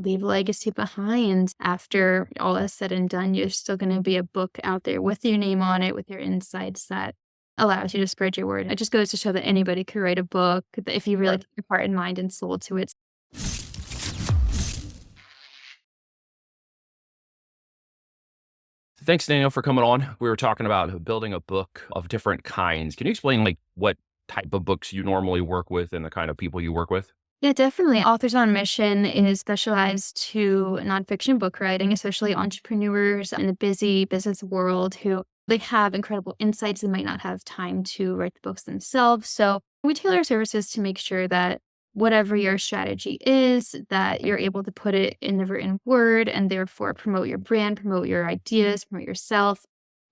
leave a legacy behind. After all is said and done, you're still going to be a book out there with your name on it, with your insights that allows you to spread your word. It just goes to show that anybody could write a book if you really put your heart and mind and soul to it. Thanks, Danielle, for coming on. We were talking about building a book of different kinds. Can you explain what type of books you normally work with and the kind of people you work with? Yeah, definitely. Authors on Mission is specialized to nonfiction book writing, especially entrepreneurs in the busy business world who they have incredible insights and might not have time to write the books themselves. So we tailor our services to make sure that whatever your strategy is, that you're able to put it in the written word and therefore promote your brand, promote your ideas, promote yourself.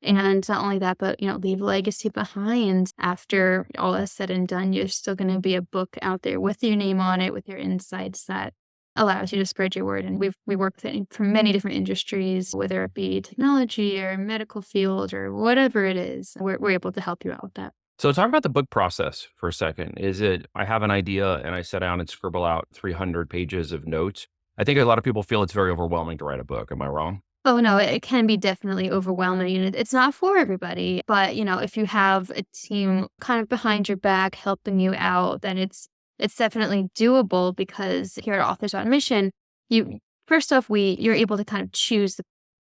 And not only that, but, leave a legacy behind. After all is said and done, you're still going to be a book out there with your name on it, with your insights that allows you to spread your word. And we work from many different industries, whether it be technology or medical field or whatever it is, we're able to help you out with that. So talk about the book process for a second. Is it, I have an idea and I sit down and scribble out 300 pages of notes? I think a lot of people feel it's very overwhelming to write a book. Am I wrong? Oh, no, it can be definitely overwhelming, and it's not for everybody. But, if you have a team kind of behind your back helping you out, then it's definitely doable because here at Authors on Mission, you first off, you're able to kind of choose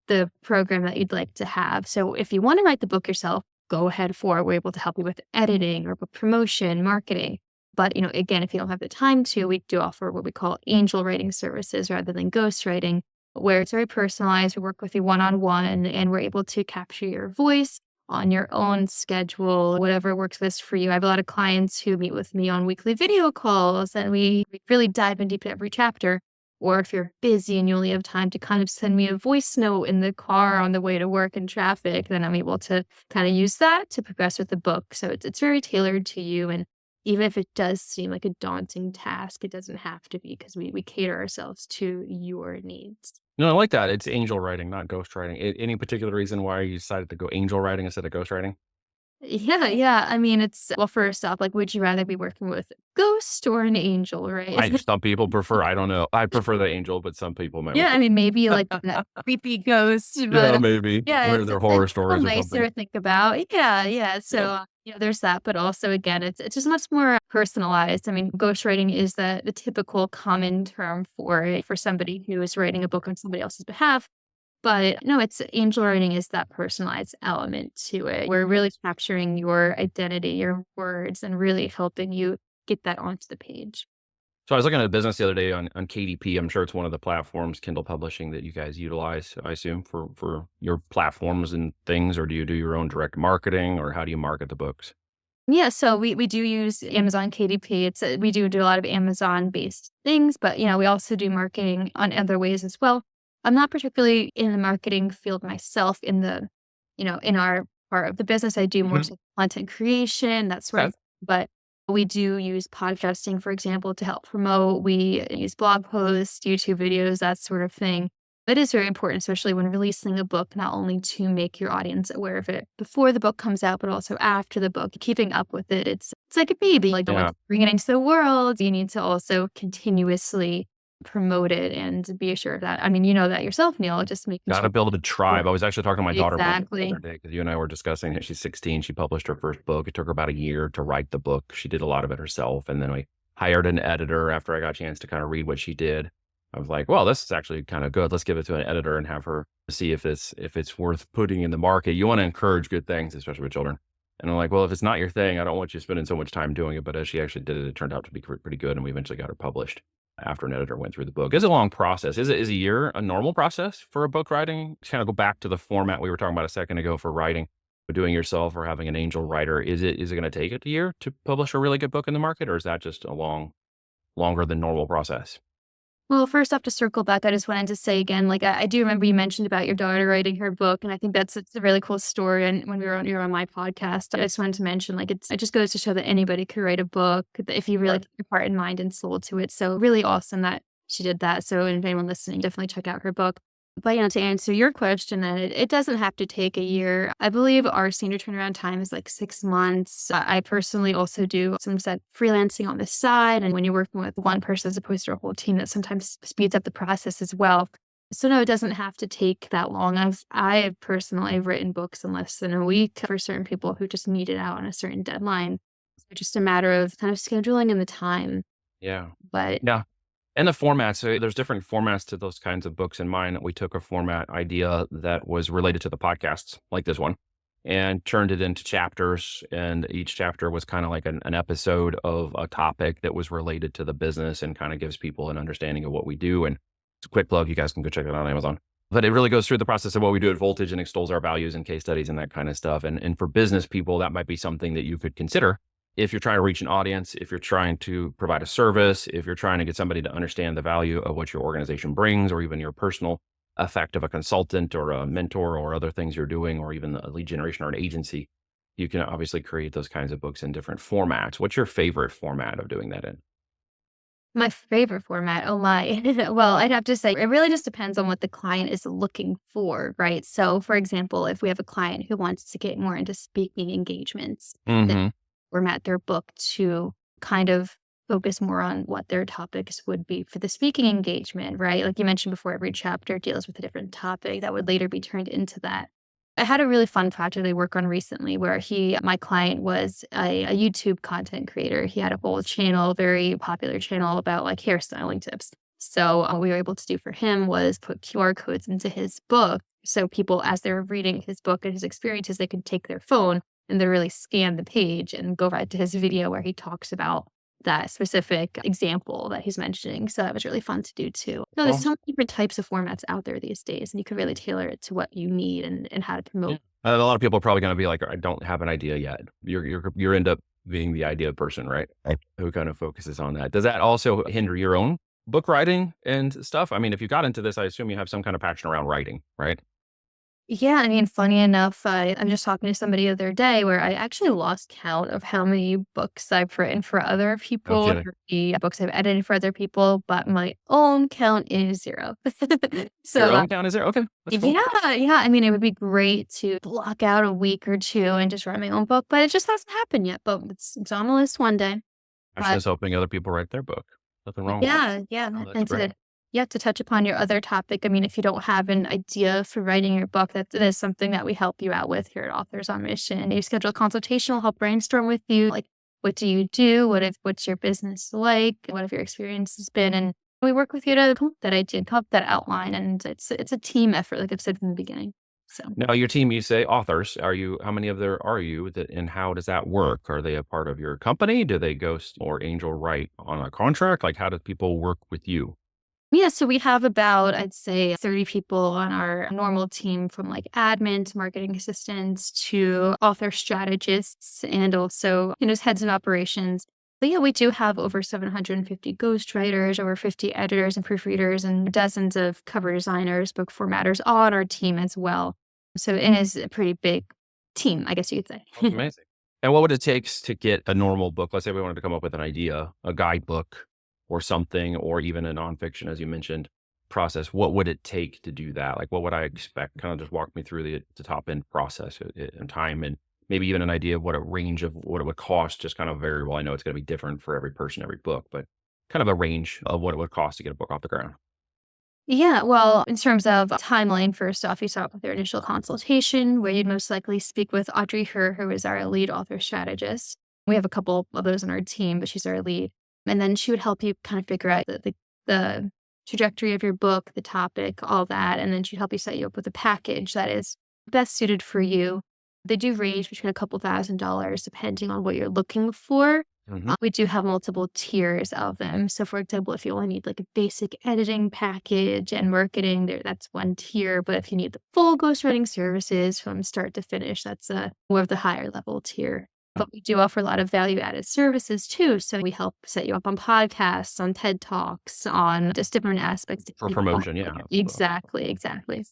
the program that you'd like to have. So if you want to write the book yourself, go ahead for it. We're able to help you with editing or book promotion, marketing. But, again, if you don't have the time to, we do offer what we call angel writing services rather than ghostwriting, where it's very personalized. We work with you one-on-one and we're able to capture your voice on your own schedule, whatever works best for you. I have a lot of clients who meet with me on weekly video calls and we really dive in deep to every chapter. Or if you're busy and you only have time to kind of send me a voice note in the car on the way to work in traffic, then I'm able to kind of use that to progress with the book. So it's very tailored to you. And even if it does seem like a daunting task, it doesn't have to be because we cater ourselves to your needs. No, I like that. It's angel writing, not ghost writing. Any particular reason why you decided to go angel writing instead of ghost writing? Yeah, yeah. I mean, well, first off, would you rather be working with a ghost or an angel, right? Some people prefer, I don't know. I prefer the angel, but some people might Yeah, want I mean, maybe like that creepy ghost, yeah, but maybe. yeah, Or their it's horror a little stories or nicer something. to think about. Yeah, yeah. So, Yep. there's that, but also again, it's just much more personalized. I mean, ghostwriting is the typical common term for somebody who is writing a book on somebody else's behalf. But no, it's angel writing is that personalized element to it. We're really capturing your identity, your words, and really helping you get that onto the page. So I was looking at a business the other day on KDP. I'm sure it's one of the platforms, Kindle Publishing, that you guys utilize, I assume, for your platforms and things, or do you do your own direct marketing, or how do you market the books? Yeah, so we do use Amazon KDP. We do a lot of Amazon-based things, but, we also do marketing on other ways as well. I'm not particularly in the marketing field myself in our part of the business. I do more Mhm. so content creation, that sort Okay. of, but we do use podcasting, for example, to help promote. We use blog posts, YouTube videos, that sort of thing. It is very important, especially when releasing a book, not only to make your audience aware of it before the book comes out, but also after the book, keeping up with it. It's like a baby, like once Yeah. you bring it into the world, you need to also continuously promote it and be assured that. I mean, you know that yourself, Neil, just making Got to sure. build a tribe. I was actually talking to my daughter about this the Exactly. other day because you and I were discussing it. She's 16. She published her first book. It took her about a year to write the book. She did a lot of it herself. And then we hired an editor after I got a chance to kind of read what she did. I was like, well, this is actually kind of good. Let's give it to an editor and have her see if it's worth putting in the market. You want to encourage good things, especially with children. And I'm like, well, if it's not your thing, I don't want you spending so much time doing it. But as she actually did it, it turned out to be pretty good. And we eventually got her published after an editor went through the book. It's a long process. Is a year a normal process for a book writing? Just kind of go back to the format we were talking about a second ago for writing, but doing yourself or having an angel writer. Is it going to take a year to publish a really good book in the market, or is that just a longer than normal process? Well, first off, to circle back, I just wanted to say again, like I do remember you mentioned about your daughter writing her book, and I think it's a really cool story. And when you were on my podcast, I just wanted to mention, like it just goes to show that anybody could write a book if you really put your heart and mind and soul to it. So really awesome that she did that. So if anyone listening, definitely check out her book. But, to answer your question, then it doesn't have to take a year. I believe our standard turnaround time is like 6 months. I personally also do some set freelancing on the side. And when you're working with one person as opposed to a whole team, that sometimes speeds up the process as well. So no, it doesn't have to take that long. I have personally written books in less than a week for certain people who just need it out on a certain deadline. So just a matter of kind of scheduling and the time. Yeah. But Yeah. And the formats, so there's different formats to those kinds of books in mine. We took a format idea that was related to the podcasts, like this one, and turned it into chapters. And each chapter was kind of like an episode of a topic that was related to the business and kind of gives people an understanding of what we do. And it's a quick plug. You guys can go check it out on Amazon. But it really goes through the process of what we do at Voltage and extols our values and case studies and that kind of stuff. And for business people, that might be something that you could consider if you're trying to reach an audience, if you're trying to provide a service, if you're trying to get somebody to understand the value of what your organization brings, or even your personal effect of a consultant or a mentor or other things you're doing, or even a lead generation or an agency, you can obviously create those kinds of books in different formats. What's your favorite format of doing that in? my favorite format, oh my. Well, I'd have to say it really just depends on what the client is looking for, right? So, for example, if we have a client who wants to get more into speaking engagements, then Hmm. format their book to kind of focus more on what their topics would be for the speaking engagement, right? Like you mentioned before, every chapter deals with a different topic that would later be turned into that. I had a really fun project I worked on recently where my client was a YouTube content creator. He had a whole channel, very popular channel about like hairstyling tips. So what we were able to do for him was put QR codes into his book. So people, as they were reading his book and his experiences, they could take their phone and they really scan the page and go right to his video where he talks about that specific example that he's mentioning. So that was really fun to do too. No, there's so Awesome. many different types of formats out there these days, and you could really tailor it to what you need and how to Yeah. promote. A lot of people are probably going to be like, I don't have an idea yet. You end up being the idea person, right? Who kind of focuses on that. Does that also hinder your own book writing and stuff? I mean, if you got into this, I assume you have some kind of passion around writing, right? Yeah, I mean, funny enough, I'm just talking to somebody the other day where I actually lost count of how many books I've written for other No people, kidding. or the books I've edited for other people, but my own count is 0. Your So own count is there? Okay, that's cool. yeah, yeah. I mean, it would be great to block out a week or 2 and just write my own book, but it just hasn't happened yet, but it's on the list one day. Passion But is helping other people write their book. Nothing wrong with that. yeah, yeah, Oh, that's and great. to touch upon your other topic, I mean, if you don't have an idea for writing your book, that is something that we help you out with here at Authors on Mission. You schedule a consultation, we'll help brainstorm with you, like, what do you do? What's your business like? What have your experiences been? And we work with you to come up with that idea, come up with that outline, and it's a team effort, like I've said from the beginning. So Now, your team, you say authors. How many of there are you that, and how does that work? Are they a part of your company? Do they ghost or angel write on a contract? Like, how do people work with you? yeah, so we have about, I'd say, 30 people on our normal team from like admin to marketing assistants to author strategists and also, heads of operations. But yeah, we do have over 750 ghostwriters, over 50 editors and proofreaders, and dozens of cover designers, book formatters all on our team as well. So it is a pretty big team, I guess you could That's say. amazing. And what would it take to get a normal book? Let's say we wanted to come up with an idea, a guidebook or something, or even a nonfiction, as you mentioned, process. What would it take to do that? Like, what would I expect? Kind of just walk me through the top end process and time, and maybe even an idea of what a range of what it would cost, just kind of variable. I know it's going to be different for every person, every book, but kind of a range of what it would cost to get a book off the ground. Yeah, well, in terms of timeline, first off, you start with your initial consultation, where you'd most likely speak with Audrey Herr, who is our lead author strategist. We have a couple of those on our team, but she's our lead. And then she would help you kind of figure out the trajectory of your book, the topic, all that. And then she'd help you set you up with a package that is best suited for you. They do range between a couple $1,000s depending on what you're looking for. Hmm. We do have multiple tiers of them. So, for example, if you only need like a basic editing package and marketing, that's one tier. But if you need the full ghostwriting services from start to finish, that's more of the higher level tier. But we do offer a lot of value added services too. So we help set you up on podcasts, on TED Talks, on just different aspects to For keep you promotion, yeah. going. Exactly, exactly.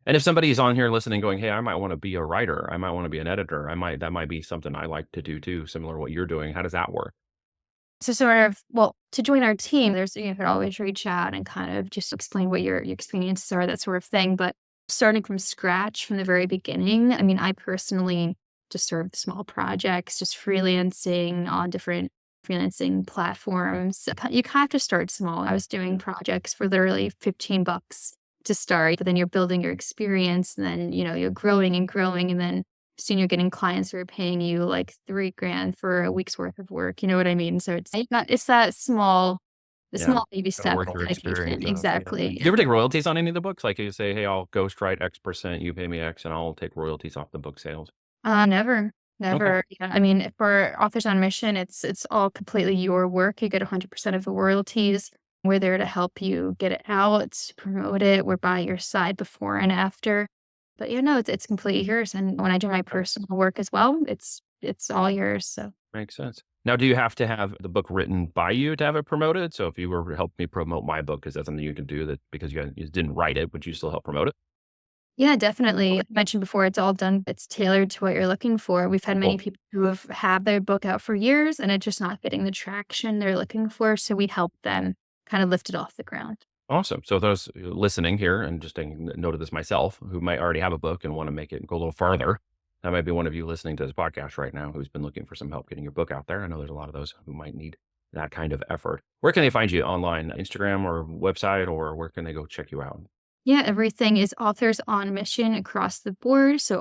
And if somebody's on here listening going, "Hey, I might wanna be a writer. I might wanna be an editor. That might be something I like to do too, similar to what you're doing." How does that work? So sort of, well, to join our team, you could always reach out and kind of just explain what your experiences are, that sort of thing. But starting from scratch from the very beginning, I mean, I personally just sort of small projects, just freelancing on different freelancing platforms. You have to start small. I was doing projects for literally $15 to start, but then you're building your experience, and then, you're growing and growing, and then soon you're getting clients who are paying you like 3 grand for a week's worth of work. You know what I mean? So it's that the Yeah. small baby Gotta step work of your dedication. experience up. Yeah. Exactly. Do you ever take royalties on any of the books? Like you say, "Hey, I'll ghostwrite X%, you pay me X, and I'll take royalties off the book sales." Never, Okay. never. Yeah, I mean, for Authors on Mission, it's all completely your work. You get 100% of the royalties. We're there to help you get it out, promote it. We're by your side before and after. But yeah, no, it's completely yours. And when I do my Okay. personal work as well, it's all yours. So. Makes sense. Now, do you have to have the book written by you to have it promoted? So if you were to help me promote my book, is that something you can do that because you didn't write it, would you still help promote it? Yeah, definitely. Okay. I mentioned before, it's all done. It's tailored to what you're looking for. We've had many Cool. people who have had their book out for years and it's just not getting the traction they're looking for. So we help them kind of lift it off the ground. Awesome. So those listening here and just taking note of this myself, who might already have a book and want to make it go a little farther, that might be one of you listening to this podcast right now who's been looking for some help getting your book out there. I know there's a lot of those who might need that kind of effort. Where can they find you online? Instagram or website, or where can they go check you out? Yeah, everything is Authors on Mission across the board. So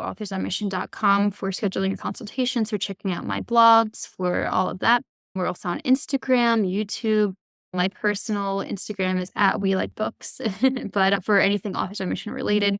authorsonmission.com for scheduling your consultations, for checking out my blogs, for all of that. We're also on Instagram, YouTube. My personal Instagram is at We Like Books. But for anything Authors on Mission related,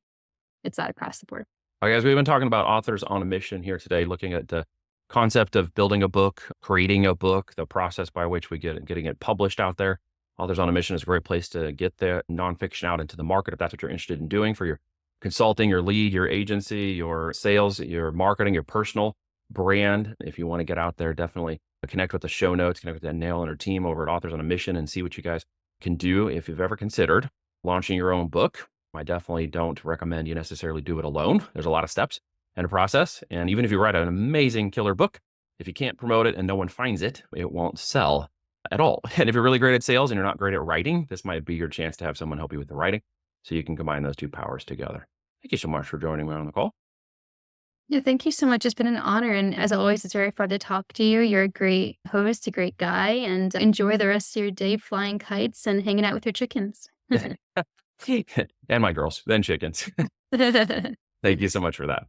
it's that across the board. All right, guys, we've been talking about authors on a mission here today, looking at the concept of building a book, creating a book, the process by which we getting it published out there. Authors on a Mission is a great place to get the nonfiction out into the market if that's what you're interested in doing for your consulting, your lead, your agency, your sales, your marketing, your personal brand. If you want to get out there, definitely connect with the show notes, connect with Danielle and her team over at Authors on a Mission and see what you guys can do if you've ever considered launching your own book. I definitely don't recommend you necessarily do it alone. There's a lot of steps and a process. And even if you write an amazing killer book, if you can't promote it and no one finds it, it won't sell at all. And if you're really great at sales and you're not great at writing, this might be your chance to have someone help you with the writing so you can combine those two powers together. Thank you so much for joining me on the call. Yeah, thank you so much. It's been an honor. And as always, it's very fun to talk to you. You're a great host, a great guy, and enjoy the rest of your day flying kites and hanging out with your chickens. And my girls, then chickens. Thank you so much for that.